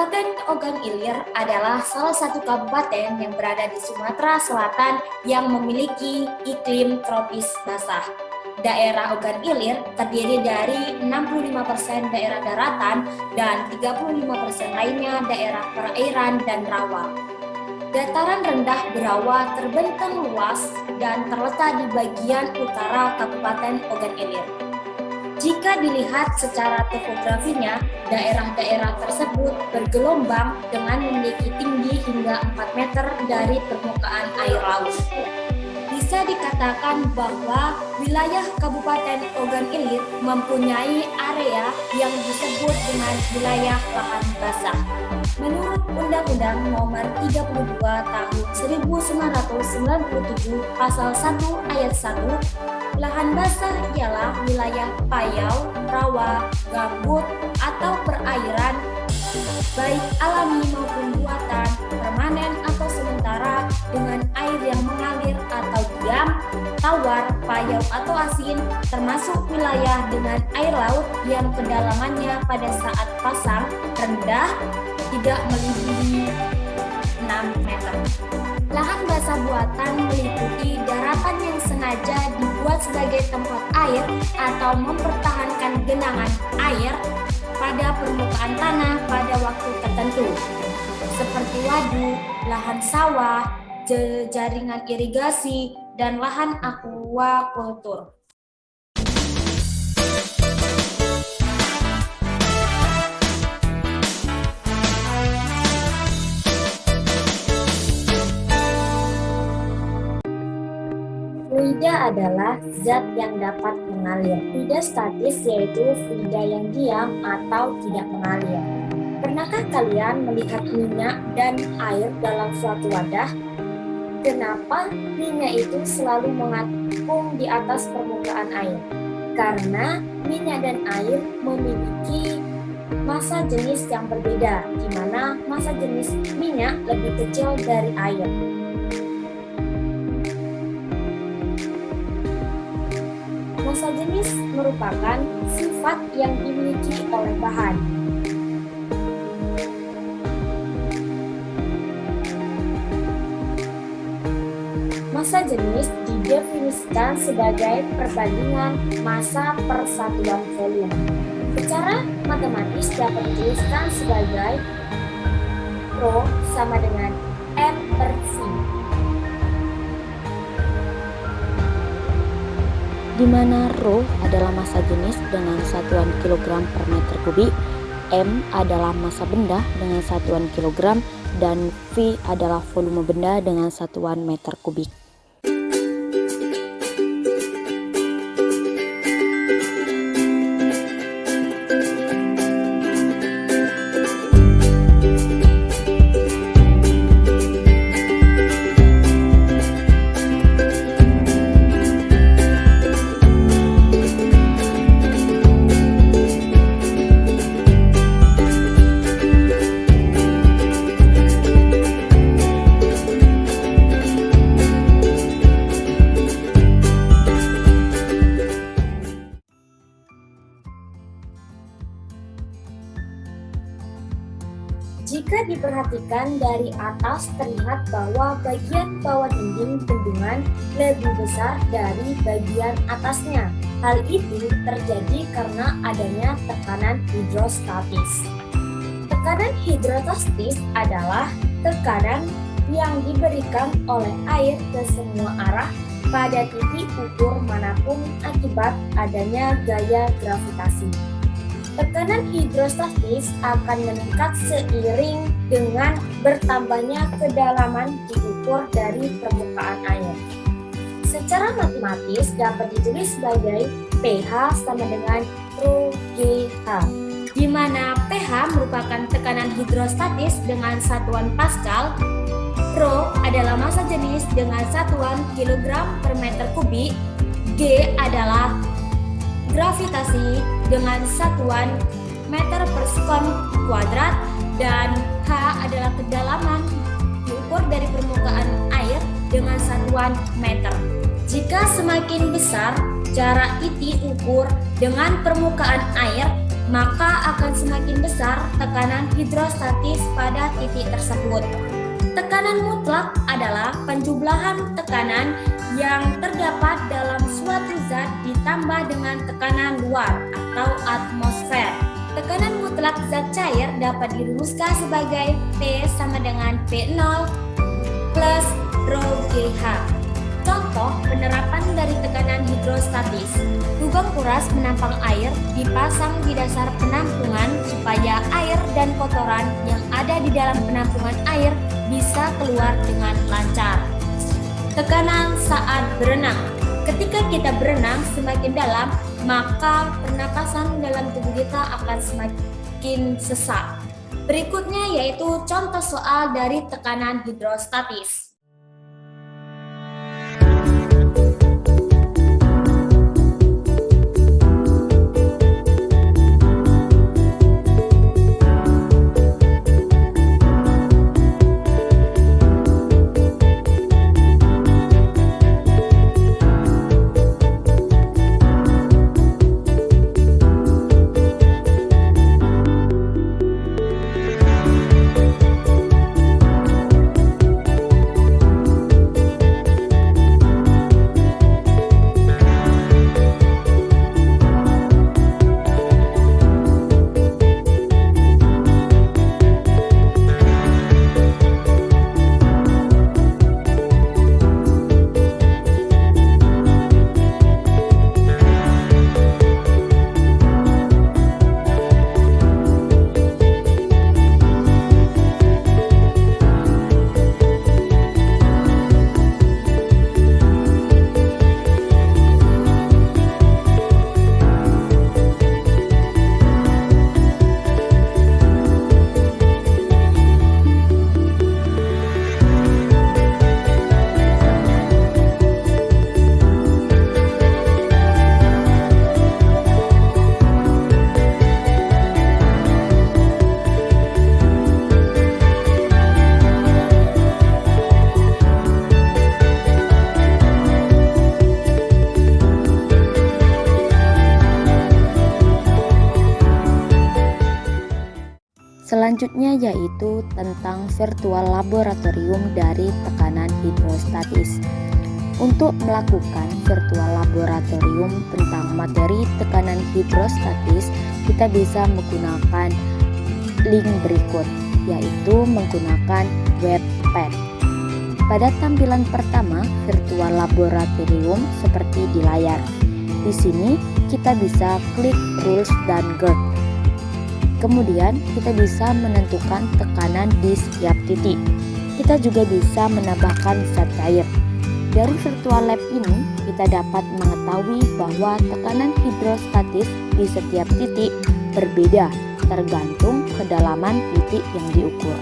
Kabupaten Ogan Ilir adalah salah satu kabupaten yang berada di Sumatera Selatan yang memiliki iklim tropis basah. Daerah Ogan Ilir terdiri dari 65% daerah daratan dan 35% lainnya daerah perairan dan rawa. Dataran rendah berawa terbentang luas dan terletak di bagian utara Kabupaten Ogan Ilir. Jika dilihat secara topografinya, daerah-daerah tersebut bergelombang dengan memiliki tinggi hingga 4 meter dari permukaan air laut. Bisa dikatakan bahwa wilayah Kabupaten Ogan Ilir mempunyai area yang disebut dengan wilayah lahan basah. Menurut Undang-Undang Nomor 32 Tahun 1997 Pasal 1 Ayat 1, lahan basah ialah wilayah payau, rawa, gambut, atau perairan, baik alami maupun buatan, permanen atau sementara, dengan air yang mengalir atau diam, tawar, payau atau asin, termasuk wilayah dengan air laut yang kedalamannya pada saat pasang rendah tidak melebihi 6 meter. Lahan basah buatan meliputi daratan yang sengaja dibuat sebagai tempat air atau mempertahankan genangan air pada permukaan tanah pada waktu tertentu, seperti waduk, lahan sawah, jaringan irigasi, dan lahan aquakultur. Fluida adalah zat yang dapat mengalir. Fluida statis yaitu fluida yang diam atau tidak mengalir. Pernahkah kalian melihat minyak dan air dalam suatu wadah? Kenapa minyak itu selalu mengapung di atas permukaan air? Karena minyak dan air memiliki massa jenis yang berbeda, di mana massa jenis minyak lebih kecil dari air. Massa jenis merupakan sifat yang dimiliki oleh bahan. Massa jenis didefinisikan sebagai perbandingan massa per satuan volume. Secara matematis dapat dituliskan sebagai Rho sama dengan M per V, di mana Rho adalah massa jenis dengan satuan kilogram per meter kubik, M adalah massa benda dengan satuan kilogram, dan V adalah volume benda dengan satuan meter kubik. Jika diperhatikan dari atas, terlihat bahwa bagian bawah dinding bendungan lebih besar dari bagian atasnya. Hal itu terjadi karena adanya tekanan hidrostatis. Tekanan hidrostatis adalah tekanan yang diberikan oleh air ke semua arah pada titik ukur manapun akibat adanya gaya gravitasi. Tekanan hidrostatis akan meningkat seiring dengan bertambahnya kedalaman diukur dari permukaan air. Secara matematis dapat ditulis sebagai pH sama dengan Rho GH, di mana pH merupakan tekanan hidrostatis dengan satuan Pascal, Rho adalah massa jenis dengan satuan kilogram per meter kubik, G adalah gravitasi dengan satuan meter per sekon kuadrat, dan H adalah kedalaman diukur dari permukaan air dengan satuan meter. Jika semakin besar jarak titik ukur dengan permukaan air, maka akan semakin besar tekanan hidrostatis pada titik tersebut. Tekanan mutlak adalah penjumlahan tekanan yang terdapat dalam suatu zat ditambah dengan tekanan luar atau atmosfer. Tekanan mutlak zat cair dapat dirumuskan sebagai P sama dengan P0 plus rho GH. Contoh penerapan dari tekanan hidrostatis. Lubang kuras menampung air dipasang di dasar penampungan supaya air dan kotoran yang ada di dalam penampungan air bisa keluar dengan lancar. Tekanan saat berenang. Ketika kita berenang semakin dalam, maka pernapasan dalam tubuh kita akan semakin sesak. Berikutnya yaitu contoh soal dari tekanan hidrostatis. Selanjutnya yaitu tentang virtual laboratorium dari tekanan hidrostatis. Untuk melakukan virtual laboratorium tentang materi tekanan hidrostatis, kita bisa menggunakan link berikut, yaitu menggunakan webpad. Pada tampilan pertama, virtual laboratorium seperti di layar. Di sini kita bisa klik rules dan guide. Kemudian kita bisa menentukan tekanan di setiap titik. Kita juga bisa menambahkan zat cair. Dari virtual lab ini, kita dapat mengetahui bahwa tekanan hidrostatis di setiap titik berbeda tergantung kedalaman titik yang diukur.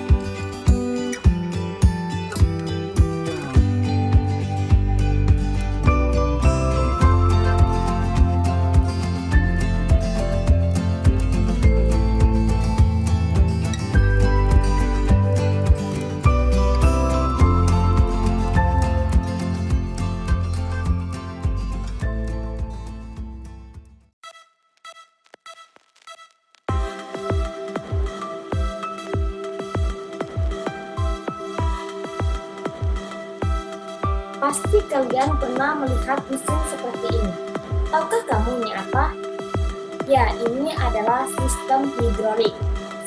Pasti kalian pernah melihat mesin seperti ini. Tahukah kamu ini apa? Ya, ini adalah sistem hidrolik.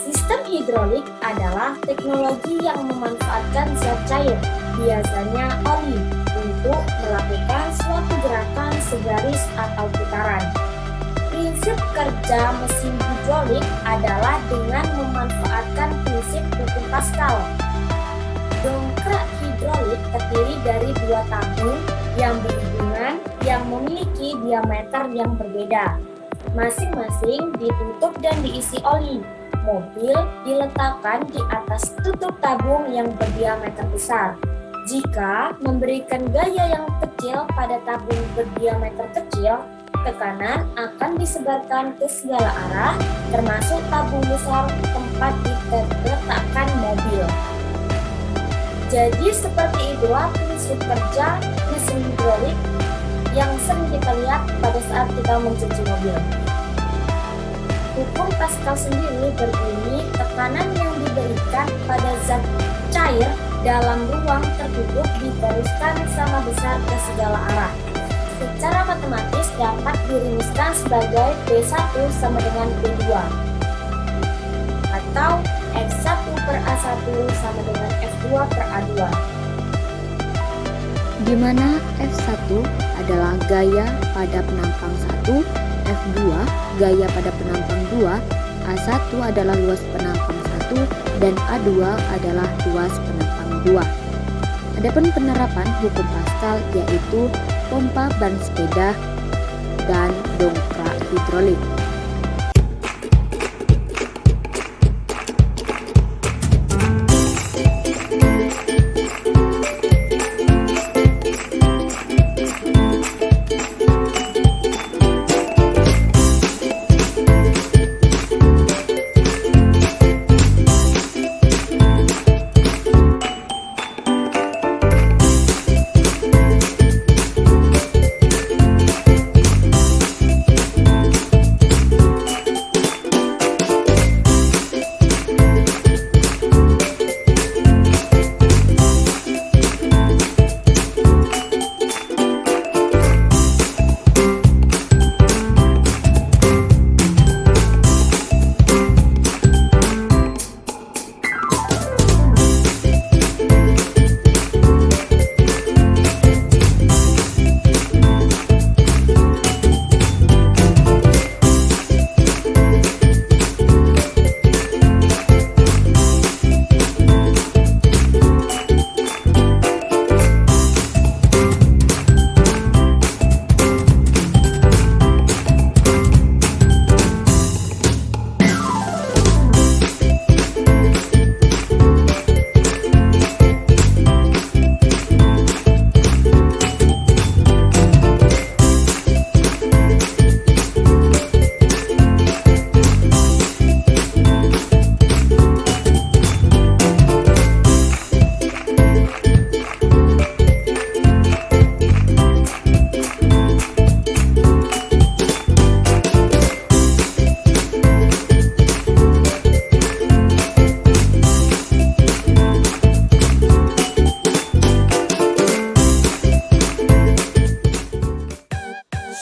Sistem hidrolik adalah teknologi yang memanfaatkan zat cair, biasanya oli, untuk melakukan suatu gerakan segaris atau putaran. Prinsip kerja mesin hidrolik adalah dengan memanfaatkan prinsip hukum Pascal. Dongkrak hidrolik terdiri dari dua tabung yang berhubungan yang memiliki diameter yang berbeda. Masing-masing ditutup dan diisi oli. Mobil diletakkan di atas tutup tabung yang berdiameter besar. Jika memberikan gaya yang kecil pada tabung berdiameter kecil, tekanan akan disebarkan ke segala arah, termasuk tabung besar tempat diletakkan mobil. Jadi seperti itulah prinsip kerja mesin hidrolik yang sering kita lihat pada saat kita mencuci mobil. Hukum Pascal sendiri berbunyi tekanan yang diberikan pada zat cair dalam ruang tertutup diteruskan sama besar ke segala arah. Secara matematis dapat dirumuskan sebagai P1 sama dengan P2 atau F1 per A1 sama dengan F2 per A2, di mana F1 adalah gaya pada penampang 1, F2 gaya pada penampang 2, A1 adalah luas penampang 1, dan A2 adalah luas penampang 2. Adapun penerapan hukum Pascal yaitu pompa ban sepeda dan dongkrak hidrolik.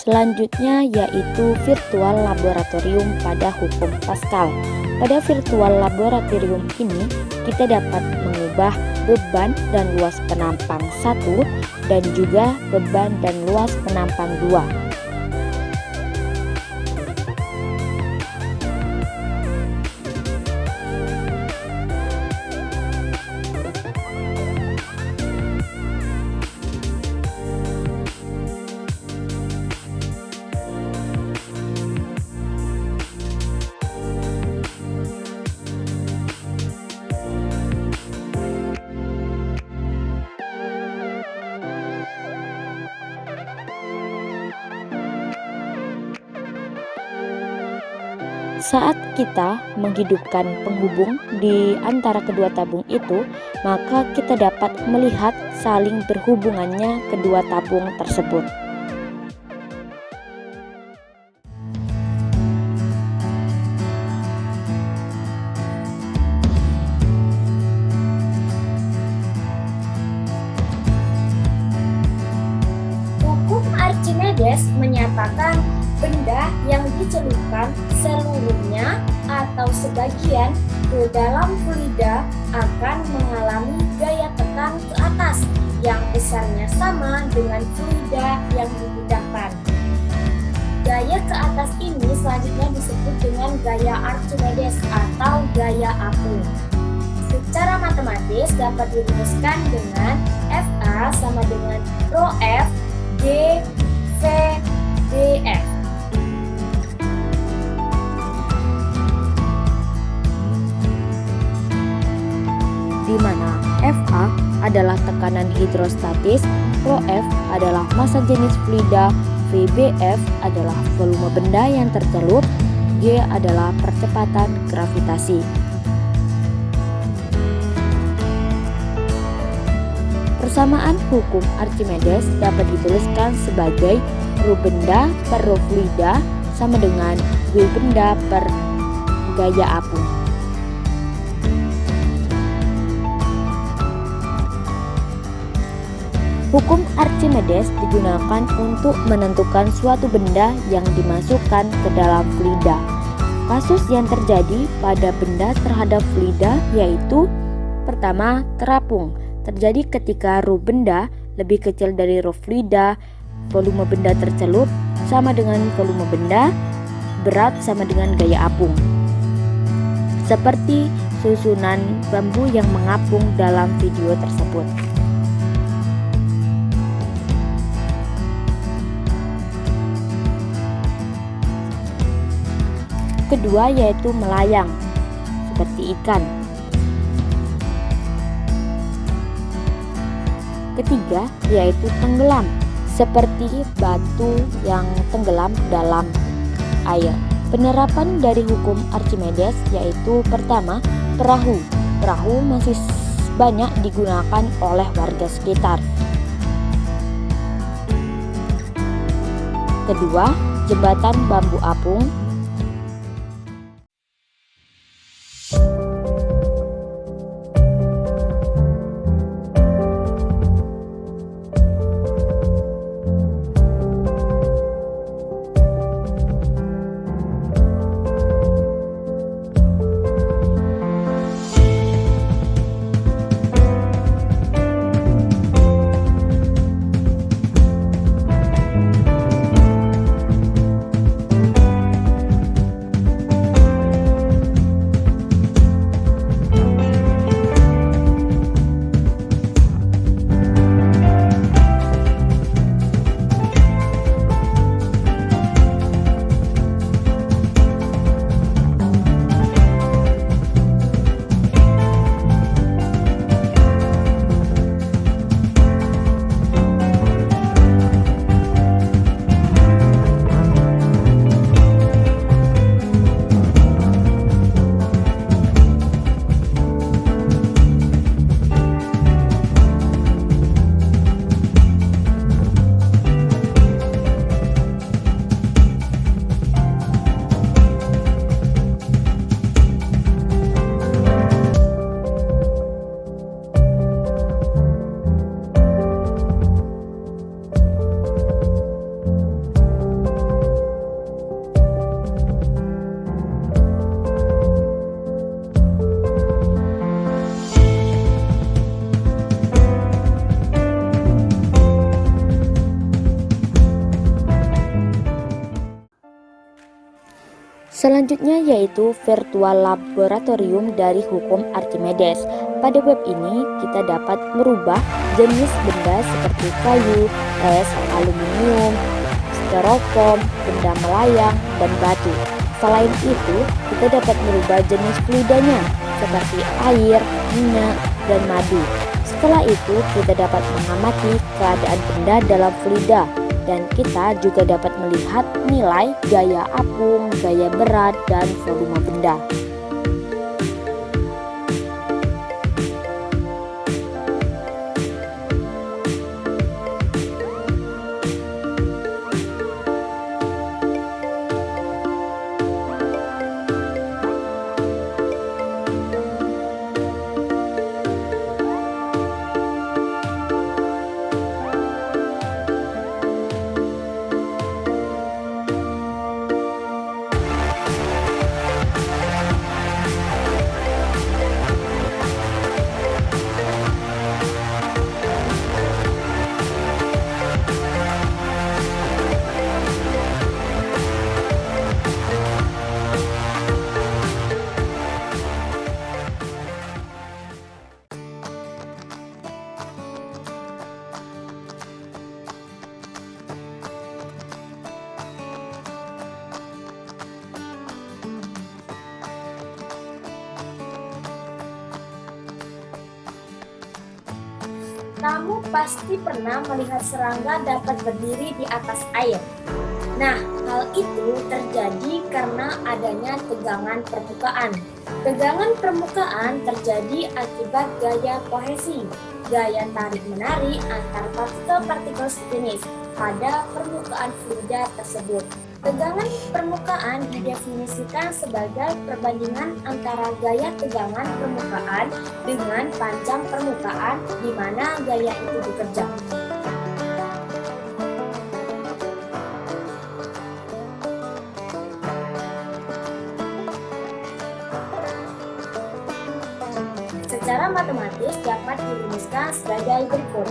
Selanjutnya yaitu virtual laboratorium pada hukum Pascal. Pada virtual laboratorium ini kita dapat mengubah beban dan luas penampang 1 dan juga beban dan luas penampang 2. Saat kita menghidupkan penghubung di antara kedua tabung itu, maka kita dapat melihat saling berhubungannya kedua tabung tersebut. Hukum Archimedes menyatakan benda yang dicelupkan seluruhnya atau sebagian ke dalam fluida akan mengalami gaya tekan ke atas yang besarnya sama dengan fluida yang dipindahkan. Gaya ke atas ini selanjutnya disebut dengan gaya Archimedes atau gaya apung. Secara matematis dapat dirumuskan dengan Fa sama dengan Rho F D V dF. Di mana Fa adalah tekanan hidrostatis, Rho F adalah massa jenis fluida, Vbf adalah volume benda yang tercelup, G adalah percepatan gravitasi. Persamaan hukum Archimedes dapat dituliskan sebagai rho benda per rho fluida sama dengan W benda per gaya apung. Hukum Archimedes digunakan untuk menentukan suatu benda yang dimasukkan ke dalam fluida. Kasus yang terjadi pada benda terhadap fluida yaitu: pertama, terapung. Terjadi ketika ruh benda lebih kecil dari ruh fluida, volume benda tercelup sama dengan volume benda, berat sama dengan gaya apung. Seperti susunan bambu yang mengapung dalam video tersebut. Kedua yaitu melayang, seperti ikan. Ketiga yaitu tenggelam, seperti batu yang tenggelam dalam air. Penerapan dari hukum Archimedes yaitu: pertama, perahu. Perahu masih banyak digunakan oleh warga sekitar. Kedua, jembatan bambu apung. Selanjutnya yaitu virtual laboratorium dari hukum Archimedes. Pada web ini kita dapat merubah jenis benda seperti kayu, es, aluminium, styrofoam, benda melayang, dan batu. Selain itu, kita dapat merubah jenis fluidanya seperti air, minyak, dan madu. Setelah itu, kita dapat mengamati keadaan benda dalam fluida. Dan kita juga dapat melihat nilai gaya apung, gaya berat, dan volume benda. Kamu pasti pernah melihat serangga dapat berdiri di atas air. Nah, hal itu terjadi karena adanya tegangan permukaan. Tegangan permukaan terjadi akibat gaya kohesi, gaya tarik-menarik antar partikel-partikel sejenis pada permukaan fluida tersebut. Tegangan permukaan didefinisikan sebagai perbandingan antara gaya tegangan permukaan dengan panjang permukaan di mana gaya itu bekerja. Secara matematis dapat dirumuskan sebagai berikut.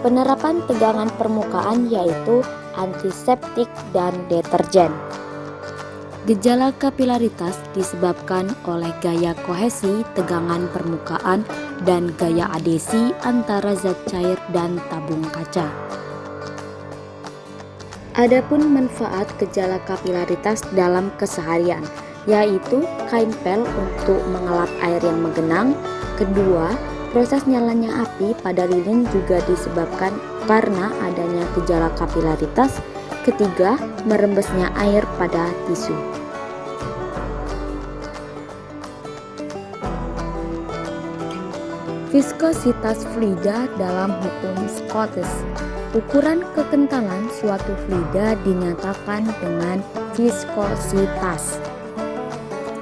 Penerapan tegangan permukaan yaitu antiseptik dan deterjen. Gejala kapilaritas disebabkan oleh gaya kohesi tegangan permukaan dan gaya adhesi antara zat cair dan tabung kaca. Adapun manfaat gejala kapilaritas dalam keseharian yaitu kain pel untuk mengelap air yang menggenang. Kedua, proses nyalanya api pada lilin juga disebabkan karena adanya gejala kapilaritas. Ketiga, merembesnya air pada tisu. Viskositas fluida dalam hukum Scottish. Ukuran kekentalan suatu fluida dinyatakan dengan viskositas,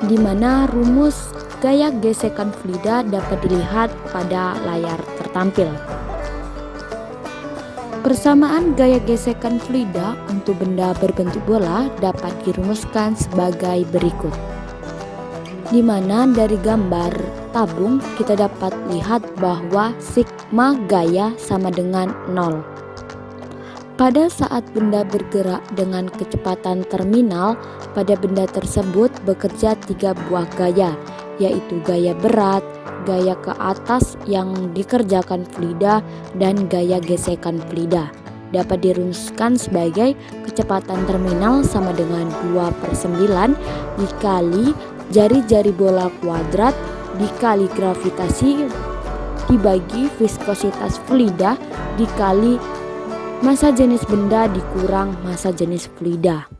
di mana rumus gaya gesekan fluida dapat dilihat pada layar tertampil. Persamaan gaya gesekan fluida untuk benda berbentuk bola dapat dirumuskan sebagai berikut. Di mana dari gambar tabung kita dapat lihat bahwa sigma gaya sama dengan 0. Pada saat benda bergerak dengan kecepatan terminal, pada benda tersebut bekerja 3 buah gaya, yaitu gaya berat, gaya ke atas yang dikerjakan fluida, dan gaya gesekan fluida. Dapat dirumuskan sebagai kecepatan terminal sama dengan 2/9 dikali jari-jari bola kuadrat dikali gravitasi dibagi viskositas fluida dikali massa jenis benda dikurang massa jenis fluida.